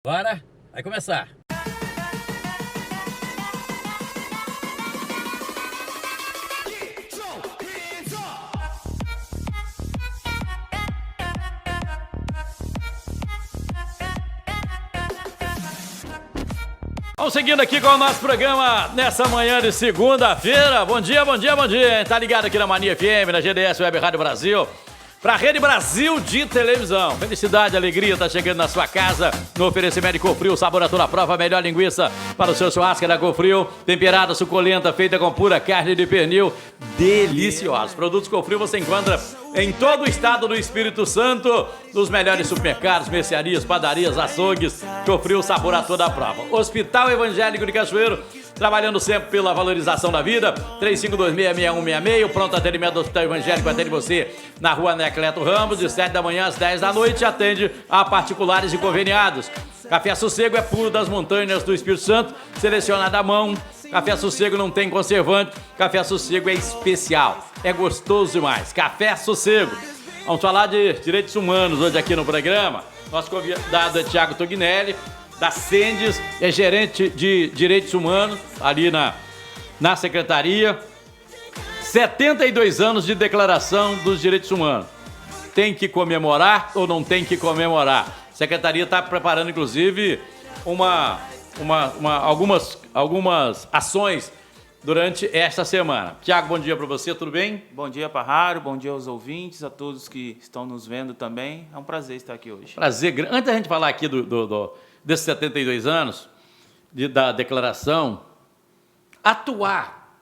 Bora, vai começar. Vamos seguindo aqui com o nosso programa nessa manhã de segunda-feira. Bom dia, bom dia, bom dia. Tá ligado aqui na Mania FM, na GDS Web Rádio Brasil, pra Rede Brasil de televisão. Felicidade, alegria, tá chegando na sua casa. No oferecimento de Cofrio, sabor a toda prova, a melhor linguiça para o seu churrasco da Cofrio. Temperada, suculenta, feita com pura carne de pernil. Deliciosos. Produtos Cofrio você encontra em todo o estado do Espírito Santo, nos melhores supermercados, mercearias, padarias, açougues. Cofrio, sabor a toda prova. Hospital Evangélico de Cachoeiro, trabalhando sempre pela valorização da vida. 35266166, pronto atendimento do Hospital Evangélico, atende você na rua Anacleto Ramos, de 7 da manhã às 10 da noite, atende a particulares e conveniados. Café Sossego é puro das montanhas do Espírito Santo, selecionado à mão. Café Sossego não tem conservante, Café Sossego é especial, é gostoso demais. Café Sossego. Vamos falar de direitos humanos hoje aqui no programa. Nosso convidado é Thiago Tognelli, da Sendes, é gerente de direitos humanos ali na secretaria. 72 anos de declaração dos direitos humanos. Tem que comemorar ou não tem que comemorar? A secretaria está preparando, inclusive, algumas ações durante esta semana. Tiago, bom dia para você, tudo bem? Bom dia, Parraro, bom dia aos ouvintes, a todos que estão nos vendo também. É um prazer estar aqui hoje. Prazer grande. Antes da gente falar aqui desses 72 anos, da declaração, atuar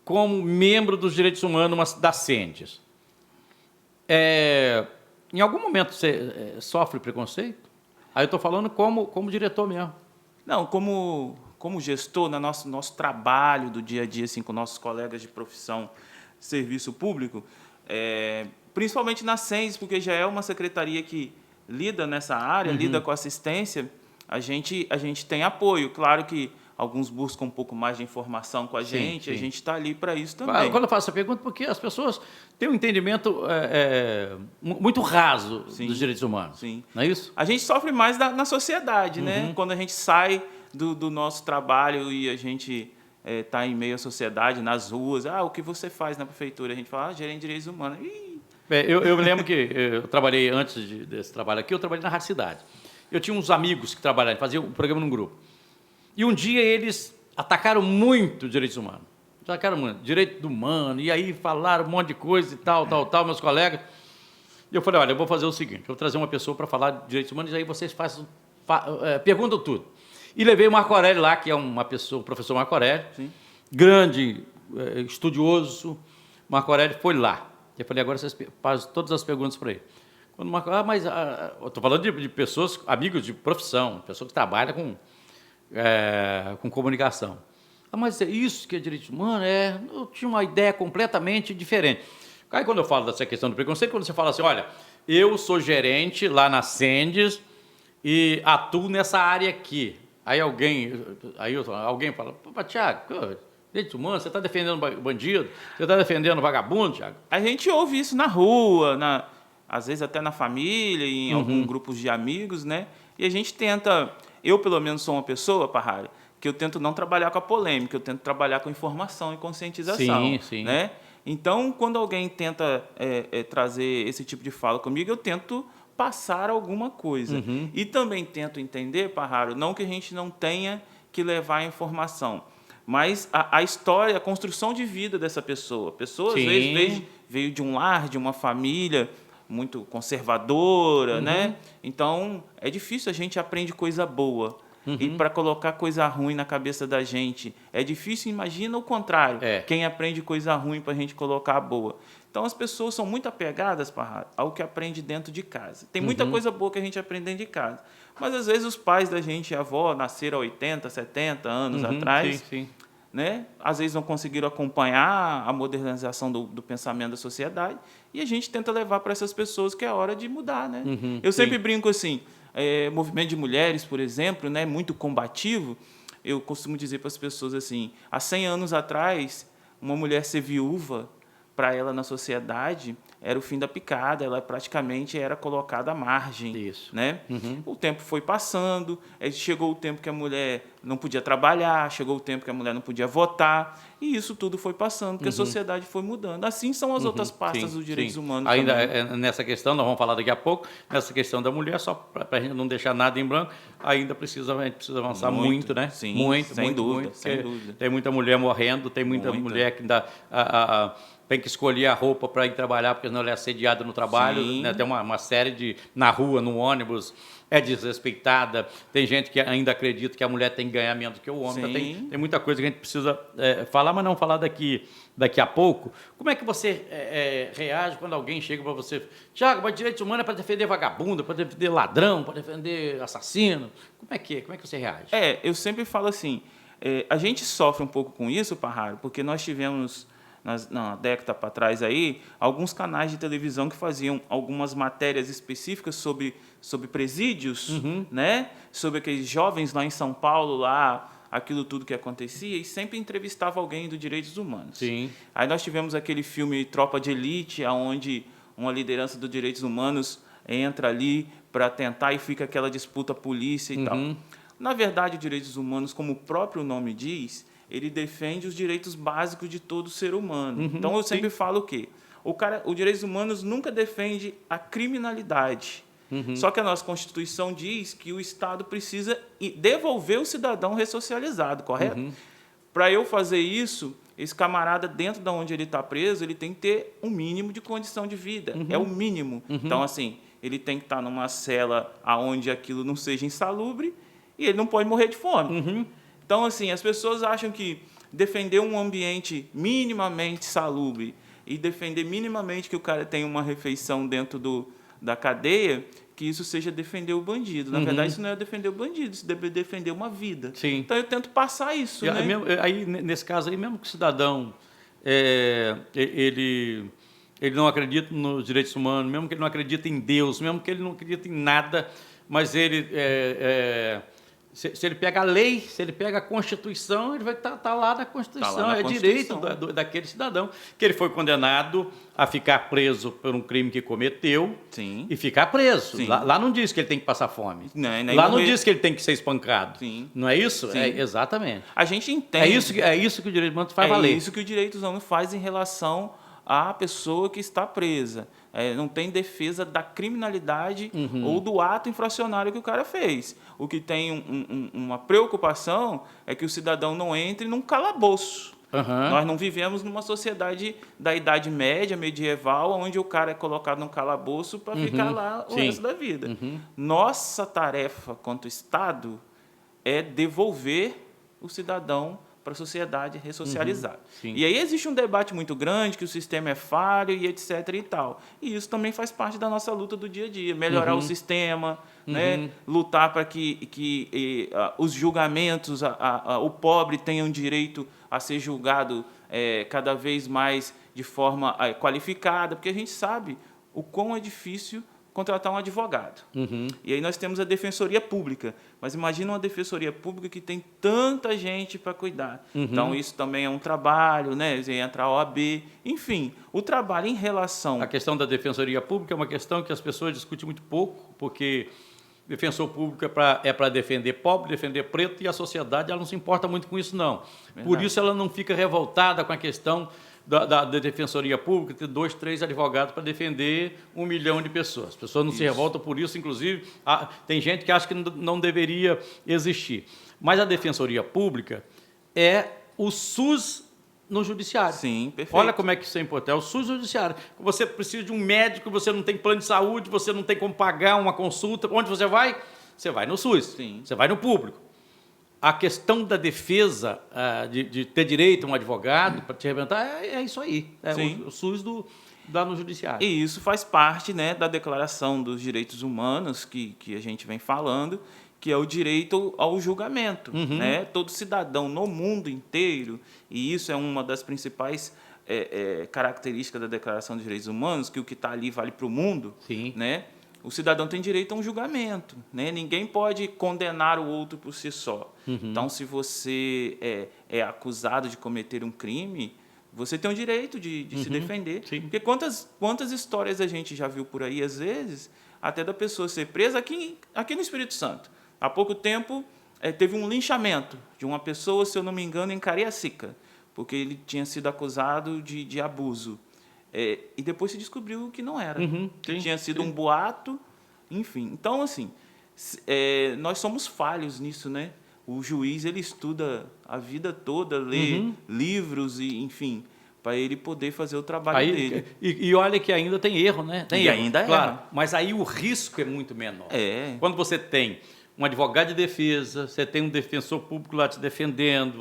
como membro dos direitos humanos da Sendes, em algum momento você sofre preconceito? Aí eu estou falando como diretor mesmo. Não, como gestor, no nosso trabalho do dia a dia, assim, com nossos colegas de profissão, serviço público, principalmente na Sendes, porque já é uma secretaria que lida nessa área, lida com assistência, a gente tem apoio. Claro que alguns buscam um pouco mais de informação com a gente, sim. A gente está ali para isso também. Quando eu faço essa pergunta, porque as pessoas têm um entendimento muito raso, sim, dos direitos humanos, sim. Não é isso? A gente sofre mais na sociedade, né? Quando a gente sai do nosso trabalho e a gente está em meio à sociedade, nas ruas, o que você faz na prefeitura? A gente fala, gerente de direitos humanos. Eu me lembro que eu trabalhei, antes desse trabalho aqui, eu trabalhei na Rádio Cidade. Eu tinha uns amigos que trabalhavam, faziam um programa num grupo. E um dia eles atacaram muito direitos humanos. Atacaram muito, direito humano, e aí falaram um monte de coisa e tal, meus colegas. E eu falei, olha, eu vou fazer o seguinte, eu vou trazer uma pessoa para falar de direitos humanos, e aí vocês perguntam tudo. E levei o Marco Aurélio lá, que é uma pessoa, o professor Marco Aurélio, sim, grande, estudioso. Marco Aurélio foi lá. Eu falei, agora vocês fazem todas as perguntas para ele. Quando o Marco Aurélio, eu estou falando de pessoas, amigos de profissão, pessoas que trabalham com comunicação. Mas é isso que é direito humano? Eu tinha uma ideia completamente diferente. Aí quando eu falo dessa questão do preconceito, quando você fala assim, olha, eu sou gerente lá na Sendes e atuo nessa área aqui. Aí alguém fala, pô, Thiago, direitos humanos, você está defendendo bandido? Você está defendendo vagabundo, Thiago? A gente ouve isso na rua, às vezes até na família, em alguns grupos de amigos, né? E a gente tenta, eu pelo menos sou uma pessoa, Parrari, que eu tento não trabalhar com a polêmica, eu tento trabalhar com informação e conscientização. Sim, sim. Né? Então, quando alguém tenta trazer esse tipo de fala comigo, eu tento passar alguma coisa. E também tento entender, Parraro, não que a gente não tenha que levar a informação, mas a história, a construção de vida dessa pessoa. A pessoa, às vezes, veio de um lar, de uma família muito conservadora, né? Então, é difícil, a gente aprende coisa boa. E para colocar coisa ruim na cabeça da gente é difícil, imagina o contrário. Quem aprende coisa ruim para a gente colocar boa. Então, as pessoas são muito apegadas ao que aprende dentro de casa. Tem muita coisa boa que a gente aprende dentro de casa. Mas, às vezes, os pais da gente e a avó nasceram há 80, 70 anos atrás. Sim. Né? Às vezes não conseguiram acompanhar a modernização do pensamento da sociedade. E a gente tenta levar para essas pessoas que é hora de mudar. Né? Eu sempre brinco assim, movimento de mulheres, por exemplo, né, muito combativo. Eu costumo dizer para as pessoas assim, há 100 anos atrás, uma mulher ser viúva para ela na sociedade era o fim da picada, ela praticamente era colocada à margem. Isso. Né? O tempo foi passando, chegou o tempo que a mulher não podia trabalhar, chegou o tempo que a mulher não podia votar, e isso tudo foi passando, porque a sociedade foi mudando. Assim são as outras pastas dos direitos humanos ainda também. nessa questão, nós vamos falar daqui a pouco, nessa questão da mulher, só para a gente não deixar nada em branco, ainda a gente precisa avançar muito, né? Sim, muito, sem muito, dúvida, muito, sem dúvida. tem muita mulher morrendo, tem muita mulher que ainda tem que escolher a roupa para ir trabalhar, porque senão ela é assediada no trabalho, né? Tem uma série de... Na rua, no ônibus, é desrespeitada. Tem gente que ainda acredita que a mulher tem que ganhar menos do que o homem. Então, tem muita coisa que a gente precisa falar, mas não falar daqui a pouco. Como é que você reage quando alguém chega para você... Tiago, mas direitos humanos é para defender vagabundo, para defender ladrão, para defender assassino. Como é que você reage? Eu sempre falo assim, a gente sofre um pouco com isso, Parraro, porque nós tivemos... na década para trás aí, alguns canais de televisão que faziam algumas matérias específicas sobre presídios, né? Sobre aqueles jovens lá em São Paulo, lá, aquilo tudo que acontecia, e sempre entrevistava alguém dos direitos humanos. Sim. Aí nós tivemos aquele filme Tropa de Elite, onde uma liderança dos direitos humanos entra ali para tentar e fica aquela disputa polícia e tal. Na verdade, os direitos humanos, como o próprio nome diz, ele defende os direitos básicos de todo ser humano. Então, eu sempre falo o quê? Os direitos humanos nunca defende a criminalidade. Só que a nossa Constituição diz que o Estado precisa devolver o cidadão ressocializado, correto? Para eu fazer isso, esse camarada, dentro de onde ele está preso, ele tem que ter um mínimo de condição de vida. É o mínimo. Então, assim, ele tem que estar numa cela onde aquilo não seja insalubre e ele não pode morrer de fome. Então, assim, as pessoas acham que defender um ambiente minimamente salubre e defender minimamente que o cara tenha uma refeição dentro da cadeia, que isso seja defender o bandido. Na verdade, isso não é defender o bandido, isso deve defender uma vida. Sim. Então, eu tento passar isso. E, né? aí, nesse caso aí, mesmo que o cidadão ele não acredita nos direitos humanos, mesmo que ele não acredita em Deus, mesmo que ele não acredita em nada, mas ele... Se ele pega a lei, se ele pega a Constituição, ele vai estar lá na Constituição. Tá lá na direito Constituição. daquele cidadão, que ele foi condenado a ficar preso por um crime que cometeu. Sim. E ficar preso. Sim. Lá não diz que ele tem que passar fome. Nem lá morrer. não diz que ele tem que ser espancado. Sim. Não é isso? Sim. Exatamente. A gente entende. É isso que o direito humano faz valer. É isso que o direito humano faz em relação à pessoa que está presa. Não tem defesa da criminalidade ou do ato infracionário que o cara fez. O que tem uma preocupação é que o cidadão não entre num calabouço. Nós não vivemos numa sociedade da Idade Média, medieval, onde o cara é colocado num calabouço para ficar lá o resto da vida. Nossa tarefa quanto Estado é devolver o cidadão para a sociedade ressocializada. E aí existe um debate muito grande que o sistema é falho e etc. e tal. E isso também faz parte da nossa luta do dia a dia. Melhorar o sistema, né? Lutar para que os julgamentos, o pobre tenha direito a ser julgado cada vez mais de forma qualificada, porque a gente sabe o quão é difícil contratar um advogado. E aí nós temos a Defensoria Pública. Mas imagina uma Defensoria Pública que tem tanta gente para cuidar. Então, isso também é um trabalho, né? Entra a OAB. Enfim, o trabalho em relação... A questão da Defensoria Pública é uma questão que as pessoas discutem muito pouco, porque defensor público é para defender pobre, defender preto, e a sociedade ela não se importa muito com isso, não. Verdade. Por isso ela não fica revoltada com a questão da Defensoria Pública, ter 2, 3 advogados para defender 1 milhão de pessoas. As pessoas não se revoltam por isso, inclusive, tem gente que acha que não deveria existir. Mas a Defensoria Pública é o SUS no judiciário. Sim, perfeito. Olha como é que isso é importante. É o SUS no judiciário. Você precisa de um médico, você não tem plano de saúde, você não tem como pagar uma consulta. Onde você vai? Você vai no SUS. Sim. Você vai no público. A questão da defesa, de ter direito a um advogado para te representar, é isso aí. É o SUS dá no judiciário. E isso faz parte, né, da Declaração dos Direitos Humanos que a gente vem falando, que é o direito ao julgamento. Né? Todo cidadão no mundo inteiro, e isso é uma das principais características da Declaração dos Direitos Humanos, que o que está ali vale para o mundo. Sim. Né? O cidadão tem direito a um julgamento. Né? Ninguém pode condenar o outro por si só. Então, se você é acusado de cometer um crime, Você tem o direito de se defender. Sim. Porque quantas histórias a gente já viu por aí, às vezes, até da pessoa ser presa aqui no Espírito Santo. Há pouco tempo, teve um linchamento de uma pessoa, se eu não me engano, em Cariacica, porque ele tinha sido acusado de abuso. E depois se descobriu que não era. Que tinha sido um boato, enfim. Então, assim, nós somos falhos nisso, né? O juiz, ele estuda a vida toda, lê livros, e enfim, para ele poder fazer o trabalho dele. E olha que ainda tem erro, né? Tem erro, ainda claro. erra. Mas aí o risco é muito menor. Quando você tem um advogado de defesa, você tem um defensor público lá te defendendo,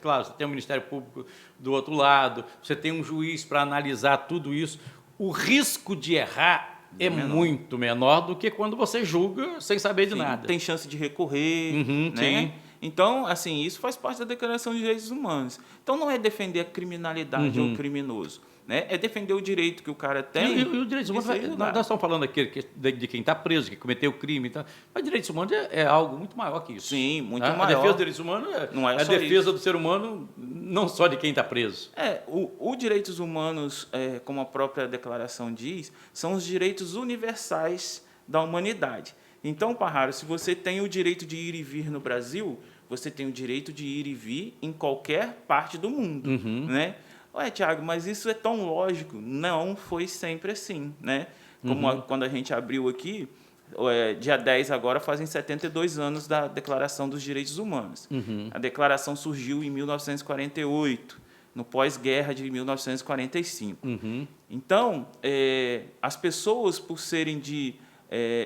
claro, você tem um Ministério Público do outro lado, você tem um juiz para analisar tudo isso, o risco de errar é muito menor do que quando você julga sem saber de nada. Tem chance de recorrer, né? Sim. Então, assim, isso faz parte da Declaração de Direitos Humanos. Então, não é defender a criminalidade ou o criminoso, né? É defender o direito que o cara tem. E os direitos humanos, nós estamos falando aqui de quem está preso, que cometeu o crime, mas direitos humanos é algo muito maior que isso. Sim, muito maior. A defesa dos direitos humanos não é a só defesa isso. do ser humano, não só de quem está preso. Os direitos humanos, como a própria declaração diz, são os direitos universais da humanidade. Então, Parraro, se você tem o direito de ir e vir no Brasil, você tem o direito de ir e vir em qualquer parte do mundo, né? Ué, Tiago, mas isso é tão lógico. Não foi sempre assim, né? Como quando a gente abriu aqui, dia 10 agora fazem 72 anos da Declaração dos Direitos Humanos. A declaração surgiu em 1948, no pós-guerra de 1945. Então, as pessoas, por serem de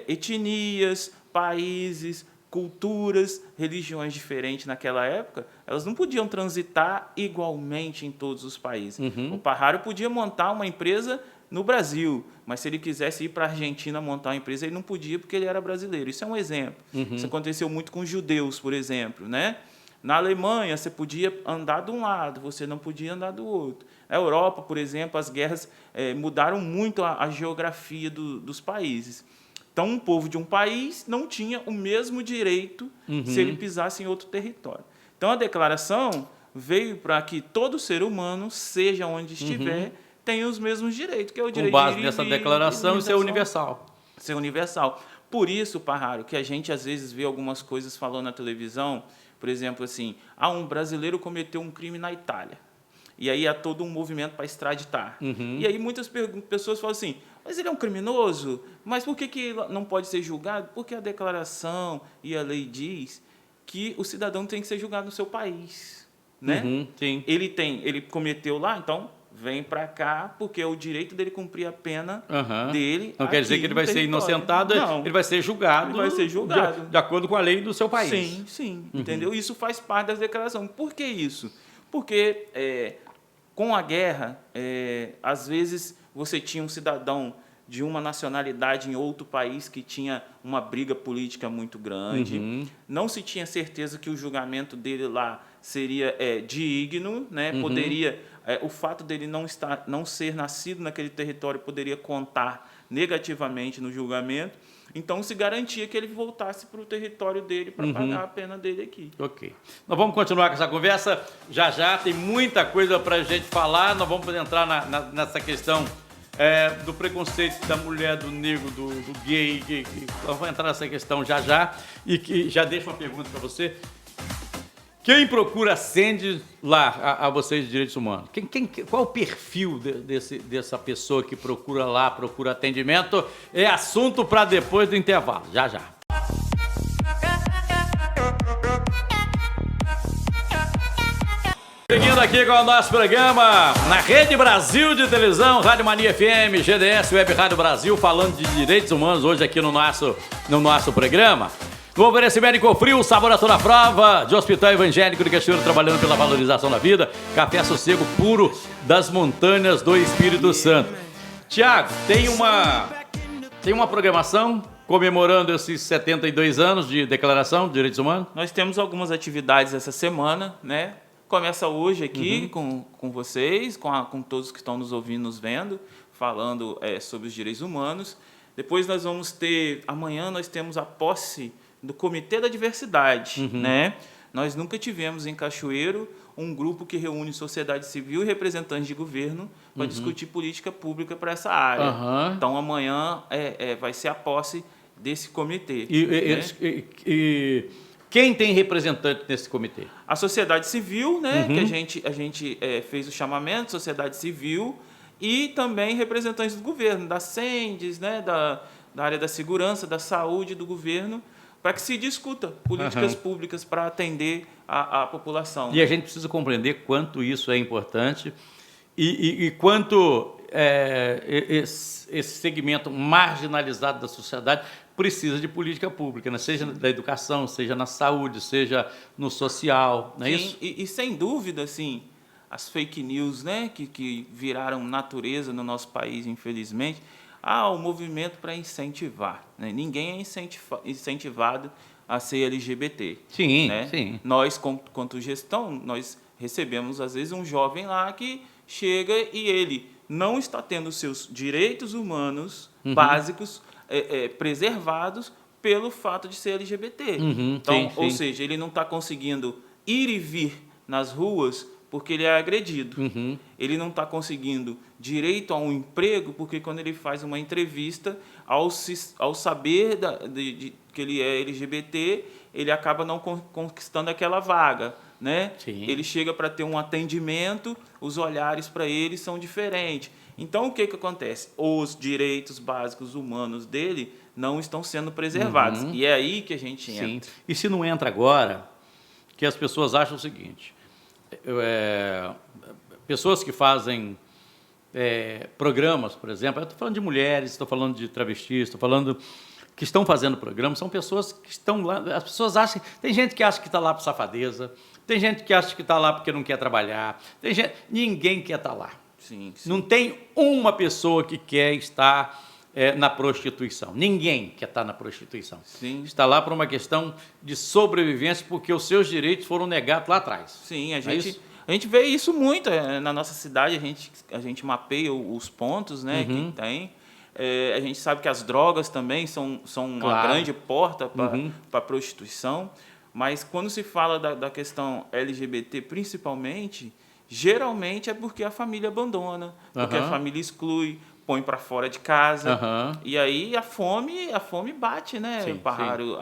etnias, países, culturas, religiões diferentes naquela época, elas não podiam transitar igualmente em todos os países. O Parraro podia montar uma empresa no Brasil, mas se ele quisesse ir para a Argentina montar uma empresa, ele não podia porque ele era brasileiro. Isso é um exemplo. Isso aconteceu muito com os judeus, por exemplo, né? Na Alemanha, você podia andar de um lado, você não podia andar do outro. Na Europa, por exemplo, as guerras mudaram muito a geografia dos países. Então, um povo de um país não tinha o mesmo direito se ele pisasse em outro território. Então, a declaração veio para que todo ser humano, seja onde estiver, tenha os mesmos direitos, que é o direito com base de ir nessa e vir, declaração e ser universal. Ser universal. Por isso, Parraro, que a gente às vezes vê algumas coisas falando na televisão, por exemplo, assim, um brasileiro cometeu um crime na Itália. E aí há todo um movimento para extraditar. E aí muitas pessoas falam assim, mas ele é um criminoso? Mas por que não pode ser julgado? Porque a declaração e a lei diz que o cidadão tem que ser julgado no seu país, né? Sim. Ele cometeu lá, então vem para cá, porque é o direito dele cumprir a pena dele. Não quer dizer que ele vai ser inocentado, ele vai ser julgado. Ele vai ser julgado. De acordo com a lei do seu país. Sim, entendeu? Isso faz parte das declarações. Por que isso? Porque com a guerra, às vezes você tinha um cidadão de uma nacionalidade em outro país que tinha uma briga política muito grande. Não se tinha certeza que o julgamento dele lá seria digno, né? Poderia, o fato dele não ser nascido naquele território poderia contar negativamente no julgamento. Então, se garantia que ele voltasse para o território dele para pagar a pena dele aqui. Ok. Nós vamos continuar com essa conversa já. Tem muita coisa para a gente falar. Nós vamos entrar nessa questão do preconceito da mulher, do negro, do gay. Nós vamos entrar nessa questão já. E que já deixo uma pergunta para você. Quem procura ascende lá a vocês de direitos humanos? Qual o perfil dessa pessoa que procura lá, procura atendimento? É assunto para depois do intervalo. Já. Seguindo aqui com o nosso programa na Rede Brasil de Televisão, Rádio Mania FM, GDS Web Rádio Brasil, falando de direitos humanos hoje aqui no nosso programa. No oferecimento de Cofrio, sabor a toda prova, de Hospital Evangélico de Cachoeiro, trabalhando pela valorização da vida, café sossego puro das montanhas do Espírito Santo. Tiago, tem uma programação comemorando esses 72 anos de Declaração de Direitos Humanos? Nós temos algumas atividades essa semana, né? Começa hoje aqui com vocês, com todos que estão nos ouvindo, nos vendo, falando sobre os direitos humanos. Depois nós vamos ter, amanhã nós temos a posse do Comitê da Diversidade, né? Nós nunca tivemos em Cachoeiro um grupo que reúne sociedade civil e representantes de governo para discutir política pública para essa área. Então, amanhã vai ser a posse desse comitê. E quem tem representante nesse comitê? A sociedade civil, né, que a gente fez o chamamento, sociedade civil, e também representantes do governo, da SENDES, né, da área da segurança, da saúde, do governo, para que se discuta políticas públicas para atender a população. E a gente precisa compreender quanto isso é importante e quanto esse segmento marginalizado da sociedade precisa de política pública, né? Seja na educação, seja na saúde, seja no social, não é isso? E sem dúvida, assim, as fake news, né, que viraram natureza no nosso país, infelizmente, o movimento para incentivar, né? Ninguém é incentivado a ser LGBT. Sim, né? sim. Nós, quanto gestão, nós recebemos, às vezes, um jovem lá que chega e ele não está tendo seus direitos humanos básicos preservados pelo fato de ser LGBT. Então, sim, ou sim. seja, ele não está conseguindo ir e vir nas ruas porque ele é agredido. Ele não está conseguindo direito a um emprego porque quando ele faz uma entrevista, ao saber que ele é LGBT, ele acaba não conquistando aquela vaga. Né? Ele chega para ter um atendimento, os olhares para ele são diferentes. Então, o que acontece? Os direitos básicos humanos dele não estão sendo preservados. E é aí que a gente entra. Sim. E se não entra agora, que as pessoas acham o seguinte, pessoas que fazem programas, por exemplo, eu estou falando de mulheres, estou falando de travestis, estou falando que estão fazendo programas, são pessoas que estão lá, as pessoas acham, tem gente que acha que está lá por safadeza, tem gente que acha que está lá porque não quer trabalhar, ninguém quer estar lá. Sim. Não tem uma pessoa que quer estar na prostituição. Ninguém quer estar na prostituição. Sim. Está lá por uma questão de sobrevivência, porque os seus direitos foram negados lá atrás. Sim, a gente vê isso muito na nossa cidade, a gente mapeia os pontos, né, que tem. A gente sabe que as drogas também são uma grande porta para a prostituição, mas quando se fala da questão LGBT principalmente, geralmente é porque a família abandona, porque a família exclui, põe para fora de casa, e aí a fome bate, né, Parraro?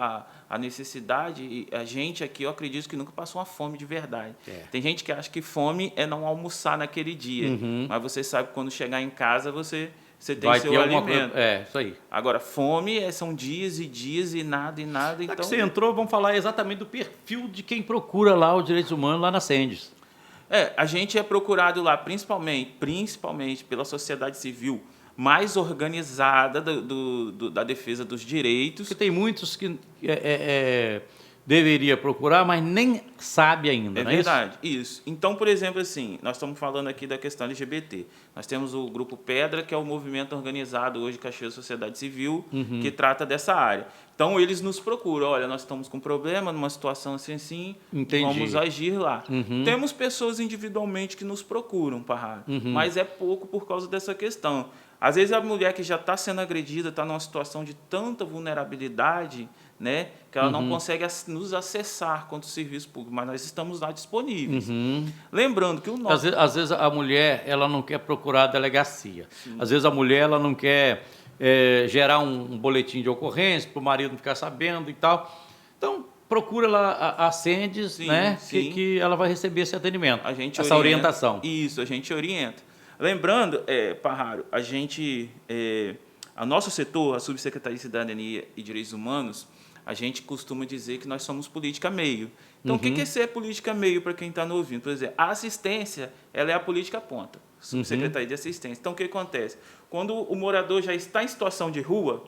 A necessidade, e a gente aqui, eu acredito que nunca passou uma fome de verdade. Tem gente que acha que fome é não almoçar naquele dia, mas você sabe que quando chegar em casa você tem seu alimento. Isso aí. Agora, fome são dias e dias e nada. Então, que você entrou, vamos falar exatamente do perfil de quem procura lá os direitos humanos lá na SENDES. A gente é procurado lá principalmente pela sociedade civil mais organizada da defesa dos direitos. Porque tem muitos que deveria procurar, mas nem sabe ainda, não é verdade, isso? Então, por exemplo, assim, nós estamos falando aqui da questão LGBT. Nós temos o Grupo Pedra, que é o movimento organizado hoje, Cachoeira Sociedade Civil, que trata dessa área. Então, eles nos procuram. Olha, nós estamos com problema, numa situação assim, vamos agir lá. Temos pessoas individualmente que nos procuram, Parraro, mas é pouco por causa dessa questão. Às vezes, a mulher que já está sendo agredida está numa situação de tanta vulnerabilidade, né, que ela não consegue nos acessar quanto serviço público, mas nós estamos lá disponíveis. Lembrando que o nosso... Às vezes a mulher ela não quer procurar a delegacia. Às vezes a mulher ela não quer gerar um boletim de ocorrência para o marido não ficar sabendo e tal. Então, procura lá a SENDES, né, que ela vai receber esse atendimento, essa orientação. Isso, a gente orienta. Lembrando, Parraro, a nosso setor, a Subsecretaria de Cidadania e Direitos Humanos, a gente costuma dizer que nós somos política meio. Então, o que é ser política meio para quem está nos ouvindo? Por exemplo, a assistência ela é a política ponta, Subsecretaria de Assistência. Então, o que acontece? Quando o morador já está em situação de rua,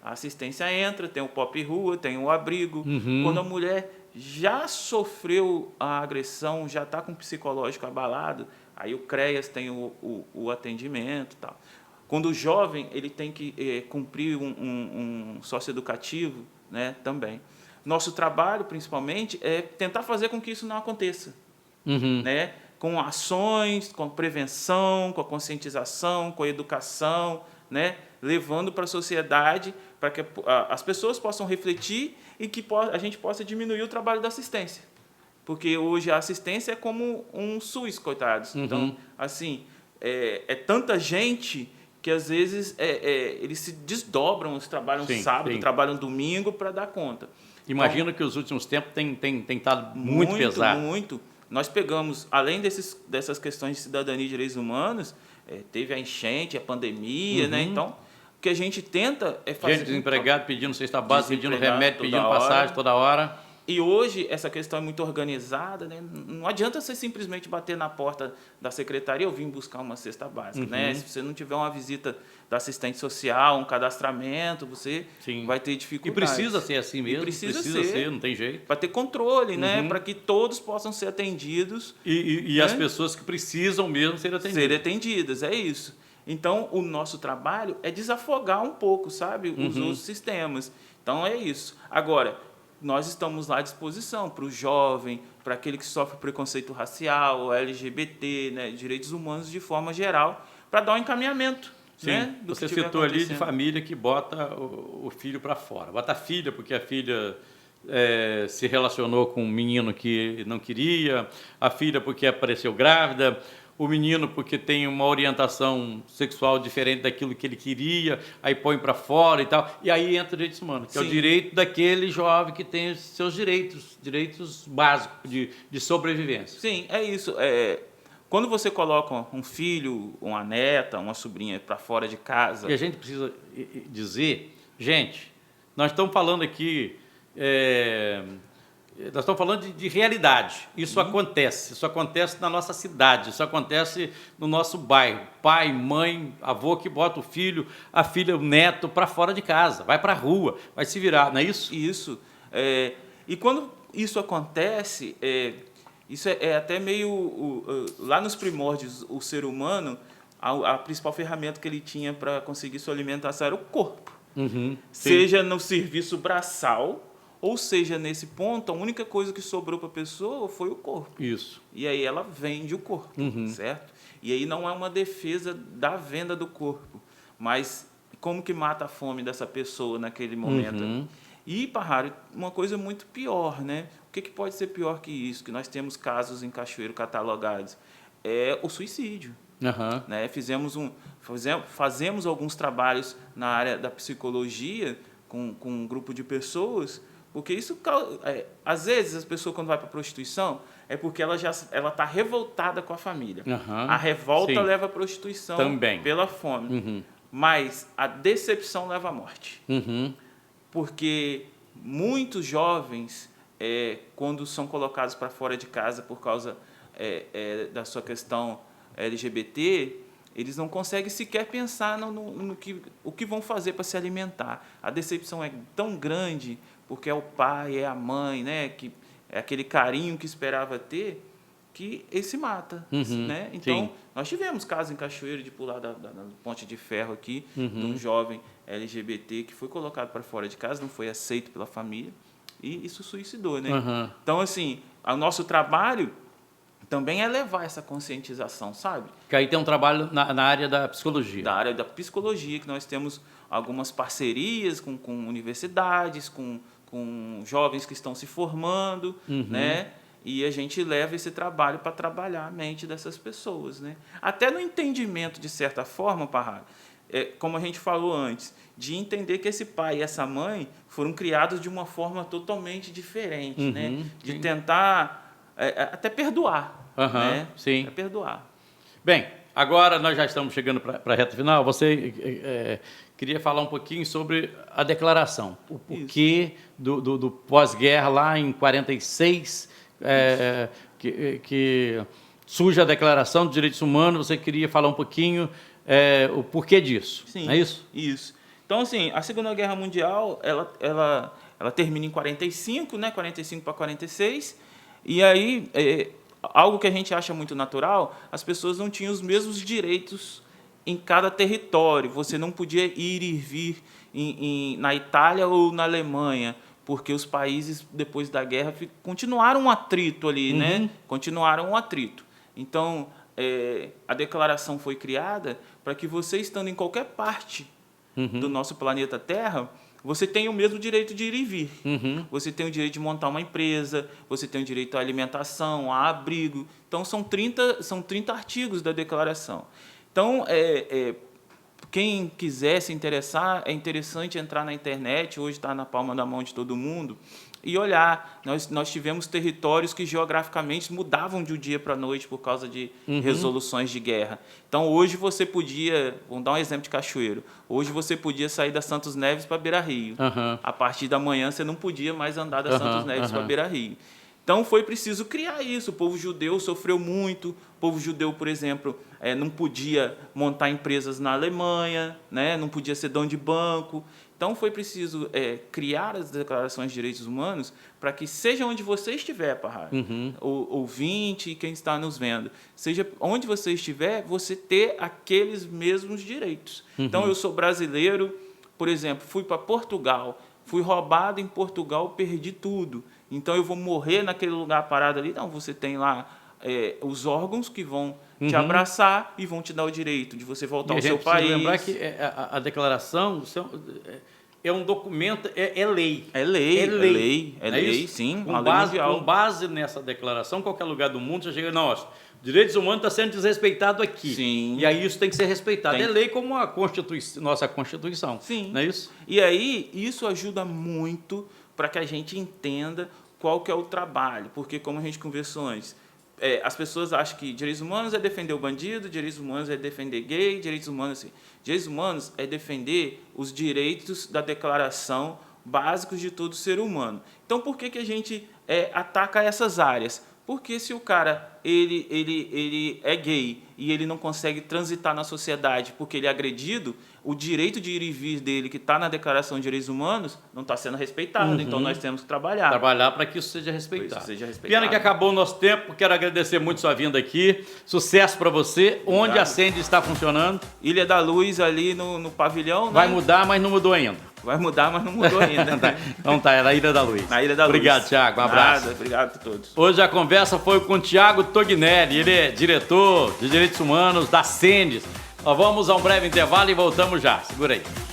a assistência entra, tem o POP Rua, tem o abrigo. Quando a mulher já sofreu a agressão, já está com o psicológico abalado, aí o CREAS tem o atendimento e tal. Quando o jovem ele tem que cumprir um socioeducativo, né, também. Nosso trabalho, principalmente, é tentar fazer com que isso não aconteça. Né? Com ações, com prevenção, com a conscientização, com a educação, né? Levando para a sociedade para que as pessoas possam refletir e que a gente possa diminuir o trabalho da assistência. porque hoje a assistência é como um SUS, coitados. Então, assim, é tanta gente que às vezes eles se desdobram, eles trabalham sábado, trabalham domingo para dar conta. Imagino que os últimos tempos tem estado muito pesado. Muito. Nós pegamos, além dessas questões de cidadania e direitos humanos, teve a enchente, a pandemia, né? Então, o que a gente tenta é fazer... Gente desempregado pedindo cesta básica, pedindo remédio, pedindo passagem toda hora. E hoje essa questão é muito organizada, né? Não adianta você simplesmente bater na porta da secretaria, eu vim buscar uma cesta básica, né? Se você não tiver uma visita da assistente social, um cadastramento, você vai ter dificuldade. E precisa ser assim mesmo, precisa ser, não tem jeito. Para ter controle, né? Para que todos possam ser atendidos. E né? as pessoas que precisam mesmo ser atendidas. Ser atendidas, é isso. Então, o nosso trabalho é desafogar um pouco, sabe? Os outros sistemas. Então, é isso. Agora, nós estamos lá à disposição para o jovem, para aquele que sofre preconceito racial, LGBT, né, direitos humanos de forma geral, para dar um encaminhamento. Sim, né, você citou ali de família que bota o filho para fora. Bota a filha porque a filha se relacionou com um menino que não queria, a filha porque apareceu grávida, o menino porque tem uma orientação sexual diferente daquilo que ele queria, aí põe para fora e tal. E aí entra o direito humano, que é o direito daquele jovem que tem os seus direitos básicos de sobrevivência. Sim, é isso. Quando você coloca um filho, uma neta, uma sobrinha para fora de casa... E a gente precisa dizer, gente, nós estamos falando aqui... Nós estamos falando de realidade. Isso acontece na nossa cidade, isso acontece no nosso bairro. Pai, mãe, avô que bota o filho, a filha, o neto para fora de casa, vai para a rua, vai se virar, não é isso? Isso. E quando isso acontece, isso é até meio... lá nos primórdios, o ser humano, a principal ferramenta que ele tinha para conseguir sua alimentação era o corpo. Seja no serviço braçal, ou seja, nesse ponto, a única coisa que sobrou para a pessoa foi o corpo. Isso. E aí ela vende o corpo, certo? E aí não é uma defesa da venda do corpo, mas como que mata a fome dessa pessoa naquele momento. E, Parraro, uma coisa muito pior, né? O que pode ser pior que isso? Que nós temos casos em Cachoeiro catalogados. É o suicídio. Né? Fazemos alguns trabalhos na área da psicologia com um grupo de pessoas. Porque isso, às vezes, as pessoas, quando vai para a prostituição, é porque ela está revoltada com a família. A revolta leva à prostituição também pela fome. Mas a decepção leva à morte. Porque muitos jovens, quando são colocados para fora de casa por causa da sua questão LGBT, eles não conseguem sequer pensar o que vão fazer para se alimentar. A decepção é tão grande, porque é o pai, é a mãe, né, que é aquele carinho que esperava ter, que ele se mata. Né? Então, nós tivemos casos em Cachoeiro de pular da ponte de ferro aqui, de um jovem LGBT que foi colocado para fora de casa, não foi aceito pela família, e isso suicidou. Né? Então, assim, o nosso trabalho também é levar essa conscientização, sabe? Que aí tem um trabalho na área da psicologia. Da área da psicologia, que nós temos algumas parcerias com universidades, com jovens que estão se formando, né? E a gente leva esse trabalho para trabalhar a mente dessas pessoas, né? Até no entendimento, de certa forma, Parrado, como a gente falou antes, de entender que esse pai e essa mãe foram criados de uma forma totalmente diferente, né? De tentar até perdoar, né? Sim. Perdoar. Bem, agora nós já estamos chegando para a reta final. Você queria falar um pouquinho sobre a declaração, o porquê do pós-guerra lá em 46, que surge a Declaração de Direitos Humanos. Você queria falar um pouquinho o porquê disso, Sim, não é isso? Isso. Então, assim, a Segunda Guerra Mundial, ela termina em 45, né? 45 para 46, e aí, algo que a gente acha muito natural, as pessoas não tinham os mesmos direitos em cada território. Você não podia ir e vir na Itália ou na Alemanha, porque os países, depois da guerra, continuaram um atrito ali, né? Continuaram um atrito. Então, a declaração foi criada para que você, estando em qualquer parte do nosso planeta Terra, você tem o mesmo direito de ir e vir. Você tem o direito de montar uma empresa, você tem o direito à alimentação, a abrigo. Então, são 30 artigos da declaração. Então, quem quiser se interessar, é interessante entrar na internet, hoje está na palma da mão de todo mundo, e olhar. Nós tivemos territórios que geograficamente mudavam de um dia para a noite por causa de resoluções de guerra. Então, hoje você podia, vamos dar um exemplo de Cachoeiro, hoje você podia sair da Santos Neves para Beira Rio. A partir da manhã você não podia mais andar da Santos Neves para Beira Rio. Então, foi preciso criar isso. O povo judeu sofreu muito. O povo judeu, por exemplo, não podia montar empresas na Alemanha, né? Não podia ser dono de banco. Então, foi preciso criar as declarações de direitos humanos para que, seja onde você estiver, Parrara, ouvinte e quem está nos vendo, seja onde você estiver, você ter aqueles mesmos direitos. Então, eu sou brasileiro, por exemplo, fui para Portugal, fui roubado em Portugal, perdi tudo. Então, eu vou morrer naquele lugar parado ali? Não, você tem lá os órgãos que vão te abraçar e vão te dar o direito de você voltar ao seu país. Lembrar que a declaração é um documento, é lei. É lei, sim. Com base nessa declaração, qualquer lugar do mundo, você chega, nossa, direitos humanos está sendo desrespeitado aqui. Sim. E aí isso tem que ser respeitado. É lei como a nossa Constituição. Sim. Não é isso? E aí, isso ajuda muito para que a gente entenda qual que é o trabalho. Porque, como a gente conversou antes, as pessoas acham que direitos humanos é defender o bandido, direitos humanos é defender gay, direitos humanos assim. Direitos humanos é defender os direitos da declaração básicos de todo ser humano. Então, por que a gente ataca essas áreas? Porque se o cara ele é gay e ele não consegue transitar na sociedade porque ele é agredido, o direito de ir e vir dele, que está na Declaração de Direitos Humanos, não está sendo respeitado. Então, nós temos que trabalhar. Trabalhar para que isso seja respeitado. Pena que acabou o nosso tempo. Quero agradecer muito sua vinda aqui. Sucesso para você. Obrigado. Onde a Sende está funcionando? Ilha da Luz, ali no pavilhão. Né? Vai mudar, mas não mudou ainda. Vai mudar, mas não mudou ainda. Então tá, é na Ilha da Luz. Na Ilha da Luz. Obrigado, Thiago. Um abraço. Obrigado a todos. Hoje a conversa foi com o Thiago Tognelli. Ele é diretor de Direitos Humanos da Sendes. Nós vamos a um breve intervalo e voltamos já. Segura aí.